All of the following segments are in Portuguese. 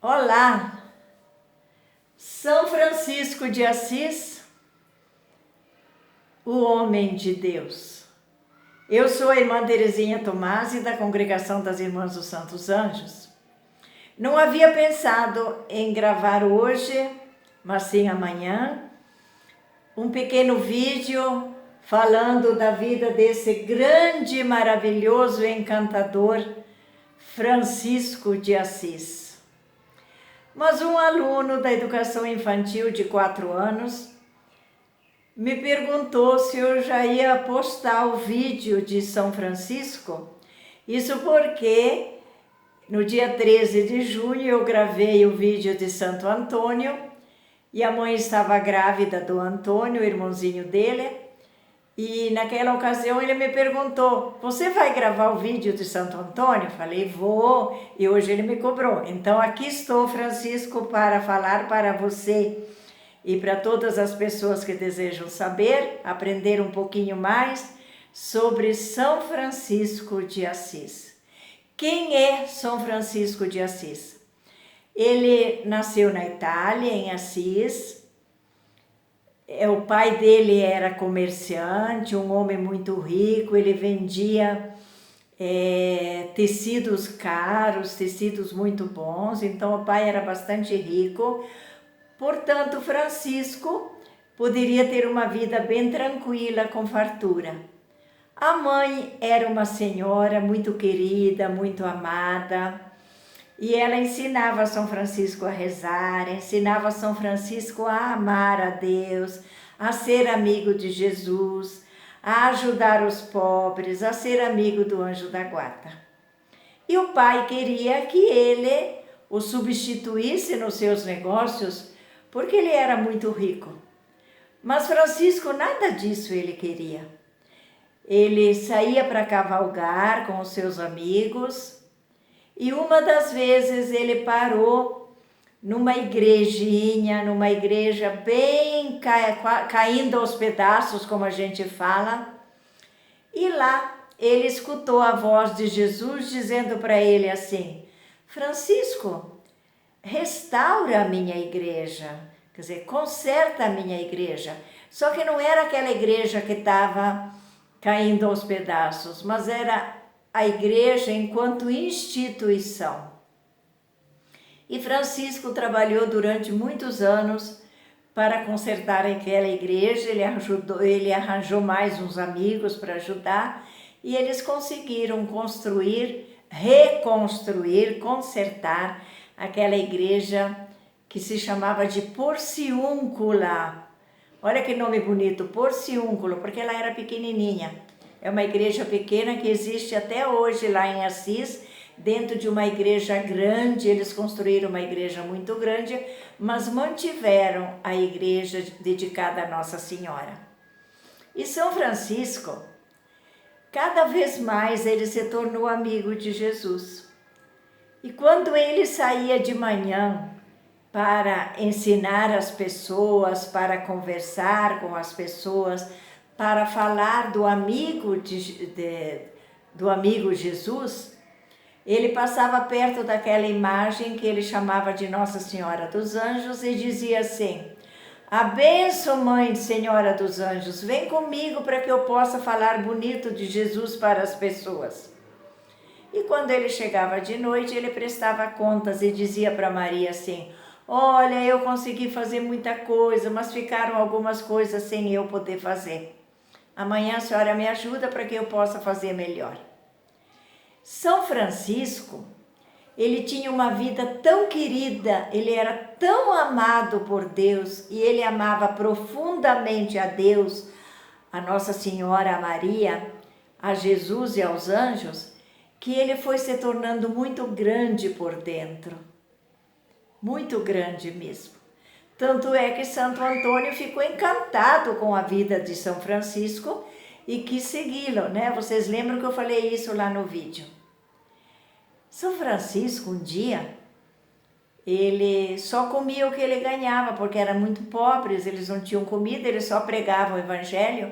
Olá, São Francisco de Assis, o homem de Deus. Eu sou a irmã Terezinha Tomasi, da Congregação das Irmãs dos Santos Anjos. Não havia pensado em gravar hoje, mas sim amanhã, um pequeno vídeo falando da vida desse grande, maravilhoso, encantador Francisco de Assis. Mas um aluno da educação infantil de 4 anos me perguntou se eu já ia postar o vídeo de São Francisco. Isso porque no dia 13 de junho eu gravei o vídeo de Santo Antônio e a mãe estava grávida do Antônio, o irmãozinho dele. E naquela ocasião ele me perguntou: você vai gravar o vídeo de Santo Antônio? Falei: vou, e hoje ele me cobrou. Então aqui estou, Francisco, para falar para você e para todas as pessoas que desejam saber, aprender um pouquinho mais sobre São Francisco de Assis. Quem é São Francisco de Assis? Ele nasceu na Itália, em Assis. O pai dele era comerciante, um homem muito rico, ele vendia tecidos caros, tecidos muito bons, então o pai era bastante rico. Portanto, Francisco poderia ter uma vida bem tranquila, com fartura. A mãe era uma senhora muito querida, muito amada, e ela ensinava São Francisco a rezar, ensinava São Francisco a amar a Deus, a ser amigo de Jesus, a ajudar os pobres, a ser amigo do anjo da guarda. E o pai queria que ele o substituísse nos seus negócios, porque ele era muito rico. Mas Francisco nada disso ele queria. Ele saía para cavalgar com os seus amigos, e uma das vezes ele parou numa igrejinha, numa igreja bem caindo aos pedaços, como a gente fala, e lá ele escutou a voz de Jesus dizendo para ele assim: Francisco, restaura a minha igreja, quer dizer, conserta a minha igreja. Só que não era aquela igreja que estava caindo aos pedaços, mas era a igreja enquanto instituição. E Francisco trabalhou durante muitos anos para consertar aquela igreja. Ele arranjou mais uns amigos para ajudar, e eles conseguiram construir, reconstruir, consertar aquela igreja que se chamava de Porciúncula. Olha que nome bonito, Porciúncula, porque ela era pequenininha. É uma igreja pequena que existe até hoje lá em Assis, dentro de uma igreja grande. Eles construíram uma igreja muito grande, mas mantiveram a igreja dedicada a Nossa Senhora. E São Francisco, cada vez mais ele se tornou amigo de Jesus. E quando ele saía de manhã para ensinar as pessoas, para conversar com as pessoas, para falar do amigo Jesus, ele passava perto daquela imagem que ele chamava de Nossa Senhora dos Anjos e dizia assim: a bênção, Mãe Senhora dos Anjos, vem comigo para que eu possa falar bonito de Jesus para as pessoas. E quando ele chegava de noite, ele prestava contas e dizia para Maria assim: olha, eu consegui fazer muita coisa, mas ficaram algumas coisas sem eu poder fazer. Amanhã a senhora me ajuda para que eu possa fazer melhor. São Francisco, ele tinha uma vida tão querida, ele era tão amado por Deus, e ele amava profundamente a Deus, a Nossa Senhora, a Maria, a Jesus e aos anjos, que ele foi se tornando muito grande por dentro. Muito grande mesmo. Tanto é que Santo Antônio ficou encantado com a vida de São Francisco e quis segui-lo, né? Vocês lembram que eu falei isso lá no vídeo. São Francisco, um dia, ele só comia o que ele ganhava, porque eram muito pobres, eles não tinham comida, eles só pregavam o evangelho.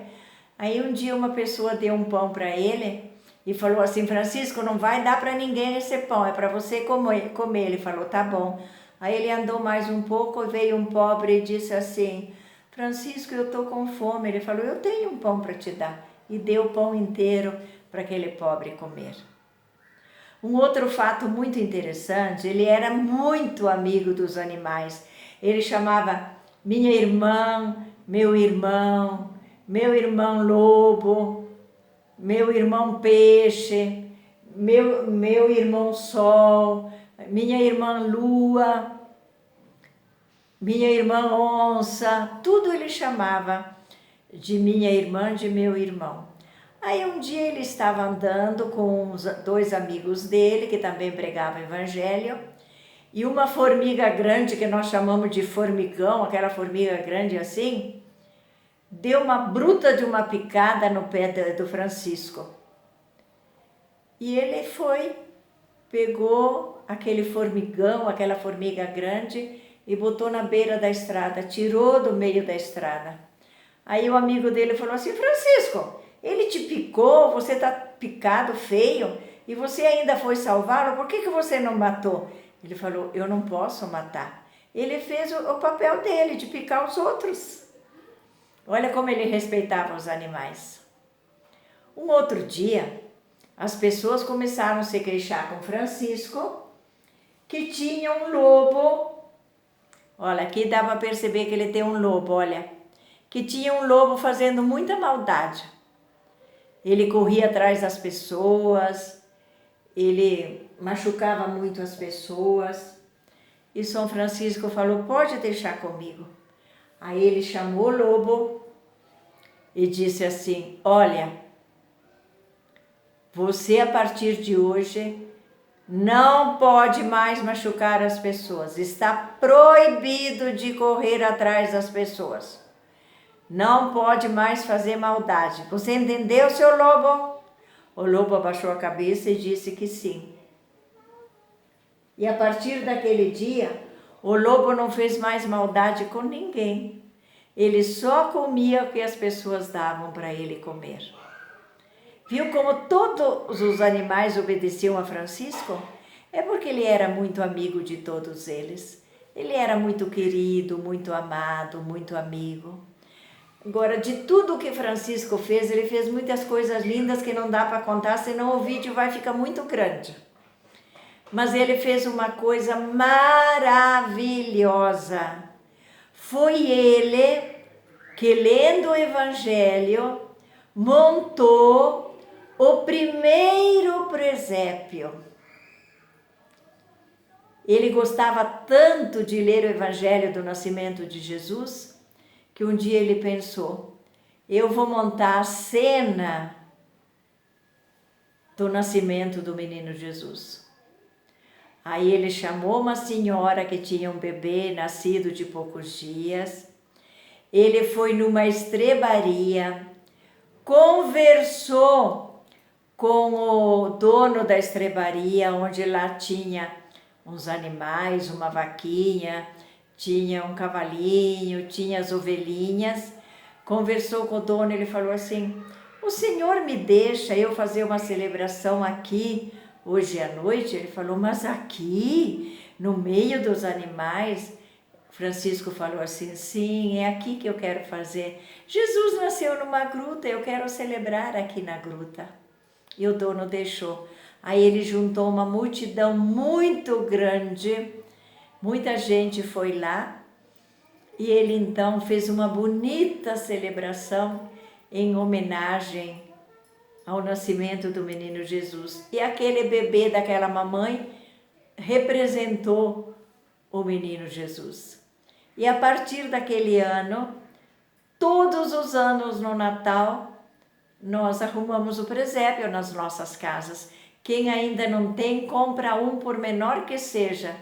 Aí um dia uma pessoa deu um pão para ele e falou assim: Francisco, não vai dar para ninguém esse pão, é para você comer. Ele falou: tá bom. Aí ele andou mais um pouco, veio um pobre e disse assim: Francisco, eu estou com fome. Ele falou: eu tenho um pão para te dar. E deu o pão inteiro para aquele pobre comer. Um outro fato muito interessante, ele era muito amigo dos animais. Ele chamava minha irmã, meu irmão lobo, meu irmão peixe, meu irmão sol, minha irmã lua, minha irmã onça, tudo ele chamava de minha irmã, de meu irmão. Aí um dia ele estava andando com dois amigos dele, que também pregavam evangelho, e uma formiga grande, que nós chamamos de formigão, aquela formiga grande assim, deu uma bruta de uma picada no pé do Francisco. E ele foi, pegou aquele formigão, aquela formiga grande, e botou na beira da estrada, tirou do meio da estrada. Aí o amigo dele falou assim: Francisco, ele te picou, você está picado, feio, e você ainda foi salvá-lo, por que você não matou? Ele falou: eu não posso matar. Ele fez o papel dele, de picar os outros. Olha como ele respeitava os animais. Um outro dia, as pessoas começaram a se queixar com Francisco, que tinha um lobo. Olha, aqui dá para perceber que ele tem um lobo, olha. Que tinha um lobo fazendo muita maldade. Ele corria atrás das pessoas, ele machucava muito as pessoas. E São Francisco falou: pode deixar comigo. Aí ele chamou o lobo e disse assim: olha, você a partir de hoje não pode mais machucar as pessoas. Está proibido de correr atrás das pessoas. Não pode mais fazer maldade. Você entendeu, seu lobo? O lobo abaixou a cabeça e disse que sim. E a partir daquele dia, o lobo não fez mais maldade com ninguém. Ele só comia o que as pessoas davam para ele comer. Viu como todos os animais obedeciam a Francisco? É porque ele era muito amigo de todos eles. Ele era muito querido, muito amado, muito amigo. Agora, de tudo que Francisco fez, ele fez muitas coisas lindas que não dá para contar, senão o vídeo vai ficar muito grande. Mas ele fez uma coisa maravilhosa. Foi ele que, lendo o Evangelho, montou o primeiro presépio. Ele gostava tanto de ler o Evangelho do nascimento de Jesus, que um dia ele pensou: eu vou montar a cena do nascimento do menino Jesus. Aí ele chamou uma senhora que tinha um bebê nascido de poucos dias. Ele foi numa estrebaria, conversou com o dono da estrebaria, onde lá tinha uns animais, uma vaquinha, tinha um cavalinho, tinha as ovelhinhas. Conversou com o dono, ele falou assim: o senhor me deixa eu fazer uma celebração aqui hoje à noite? Ele falou: mas aqui, no meio dos animais? Francisco falou assim: sim, é aqui que eu quero fazer. Jesus nasceu numa gruta, eu quero celebrar aqui na gruta. E o dono deixou. Aí ele juntou uma multidão muito grande, muita gente foi lá, e ele então fez uma bonita celebração em homenagem ao nascimento do menino Jesus. E aquele bebê daquela mamãe representou o menino Jesus. E a partir daquele ano, todos os anos no Natal, nós arrumamos o presépio nas nossas casas. Quem ainda não tem, compra um, por menor que seja,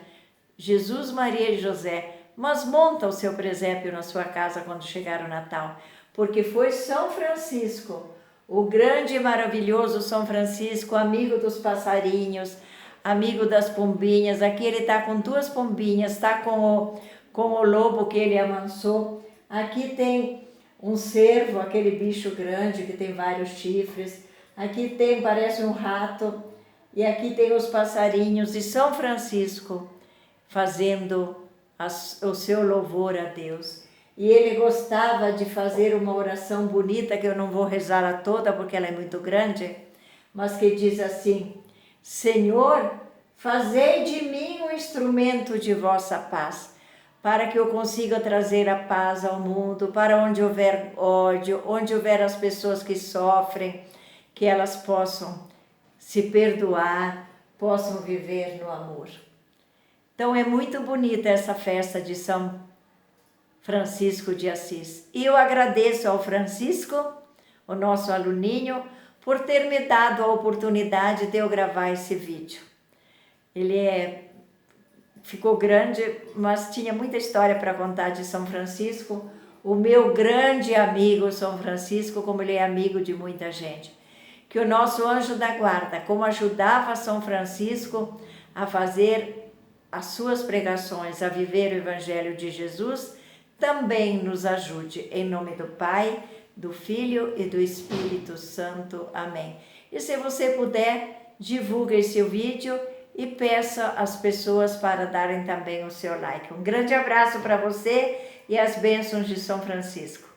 Jesus, Maria e José, mas monta o seu presépio na sua casa quando chegar o Natal, porque foi São Francisco, o grande e maravilhoso São Francisco, amigo dos passarinhos, amigo das pombinhas. Aqui ele está com duas pombinhas, está com o lobo que ele amansou. Aqui tem um cervo, aquele bicho grande que tem vários chifres. Aqui tem, parece um rato, e aqui tem os passarinhos de São Francisco fazendo o seu louvor a Deus. E ele gostava de fazer uma oração bonita, que eu não vou rezá-la toda porque ela é muito grande, mas que diz assim: Senhor, fazei de mim um instrumento de vossa paz, para que eu consiga trazer a paz ao mundo, para onde houver ódio, onde houver as pessoas que sofrem, que elas possam se perdoar, possam viver no amor. Então é muito bonita essa festa de São Francisco de Assis. E eu agradeço ao Francisco, o nosso aluninho, por ter me dado a oportunidade de eu gravar esse vídeo. Ficou grande, mas tinha muita história para contar de São Francisco, o meu grande amigo São Francisco, como ele é amigo de muita gente. Que o nosso anjo da guarda, como ajudava São Francisco a fazer as suas pregações, a viver o Evangelho de Jesus, também nos ajude. Em nome do Pai, do Filho e do Espírito Santo. Amém. E se você puder, divulgue esse vídeo e peça às pessoas para darem também o seu like. Um grande abraço para você e as bênçãos de São Francisco.